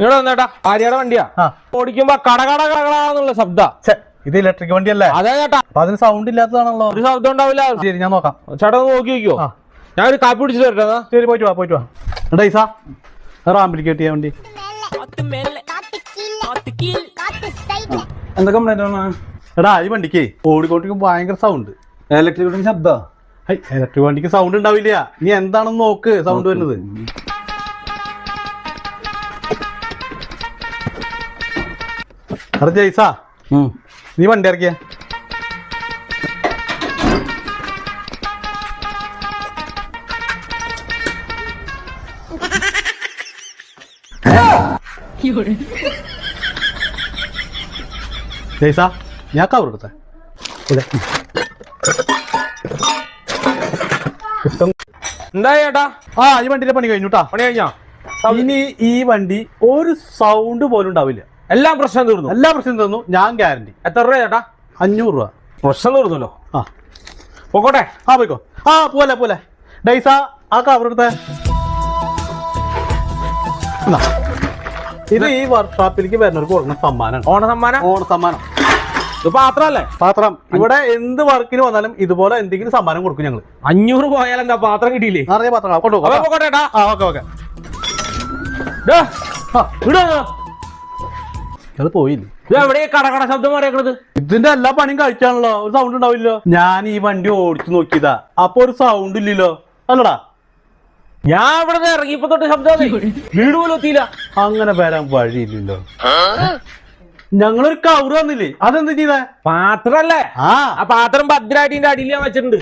ഇവിടെ വന്നേട്ടാ ആര്യാടെ വണ്ടിയാ ഓടിക്കുമ്പോ കടകടകടകടന്നുള്ള ശബ്ദ. ഇത് ഇലക്ട്രിക് വണ്ടിയല്ലേ? അതെ ചേട്ടാ. അപ്പൊ അതിന് സൗണ്ട് ഇല്ലാത്തതാണല്ലോ. ഒരു ശബ്ദം ഉണ്ടാവില്ല. ശരി, ഞാൻ നോക്കാം. ചേട്ടാ ഒന്ന് നോക്കി വെക്കോ. ഞാൻ ഒരു കാപ്പി പിടിച്ചിട്ട് വരട്ടെ. ശരി, പോയിട്ട് വാ. ഡൈസാ റാമ്പിലേക്ക് കിട്ടിയ വണ്ടി എന്താ കംപ്ലൈന്റ് ആണ്? എടാ, ഈ വണ്ടിക്ക് ഓടിക്കോട്ടിരിക്കും ഭയങ്കര സൗണ്ട്. ഇലക്ട്രിക് ശബ്ദ. ഇലക്ട്രിക് വണ്ടിക്ക് സൗണ്ട് ഉണ്ടാവില്ല. നീ എന്താണെന്ന് നോക്ക് സൗണ്ട് വരുന്നത്. എടാ ജയ്സാ, നീ വണ്ടി ഇറക്കിയ. ജയ്സാ, ഞാൻ കവർ എടുത്ത എന്താ ചേട്ടാ? ഈ വണ്ടിയുടെ പണി കഴിഞ്ഞുട്ടാ. പണി കഴിഞ്ഞാ? ഇനി ഈ വണ്ടി ഒരു സൗണ്ട് പോലും ഉണ്ടാവില്ല. എല്ലാം പ്രശ്നം തീർന്നു. എല്ലാ പ്രശ്നം തീർന്നു, ഞാൻ ഗ്യാരണ്ടി. എത്ര രൂപ ചേട്ടാ? 500 രൂപ. പ്രശ്നം തീർന്നല്ലോ. പോക്കോട്ടെ. പോയിക്കോ. പോലെ ഡൈസ ആ കവർ എടുത്ത. ഇത് ഈ വർക്ക്ഷോപ്പിലേക്ക് വരുന്നവർക്ക് കൊടുക്കുന്ന സമ്മാനം. ഓണസമ്മാനം. ഇത് പാത്രല്ലേ? പാത്രം. ഇവിടെ എന്ത് വർക്കിന് വന്നാലും ഇതുപോലെ എന്തെങ്കിലും സമ്മാനം കൊടുക്കും ഞങ്ങള്. 500 പോയാൽ എന്താ പാത്രം കിട്ടിയില്ലേ? അറിയ പാത്രം പോക്കോട്ടെ. ഓക്കെ. അത് പോയില്ലേ? എവിടെ കടകട ശബ്ദം അറിയിക്കണത്? ഇതിന്റെ എല്ലാ പണിയും കഴിച്ചാണല്ലോ, ഒരു സൗണ്ട് ഉണ്ടാവില്ലോ. ഞാൻ ഈ വണ്ടി ഓടിച്ചു നോക്കിയതാ, അപ്പൊ ഒരു സൗണ്ട് ഇല്ലല്ലോ. അല്ലടാ, ഞാൻ ഇവിടെ ഇറങ്ങിയപ്പോ തൊട്ട് ശബ്ദം വീട് പോലും എത്തിയില്ല. അങ്ങനെ വരാൻ വഴിയില്ലല്ലോ. ഞങ്ങളൊരു കവർ വന്നില്ലേ, അതെന്ത് ചെയ്തേ? പാത്രല്ലേ? ആ പാത്രം ഭദ്രായിട്ട് അടിയിൽ ഞാൻ വെച്ചിട്ടുണ്ട്.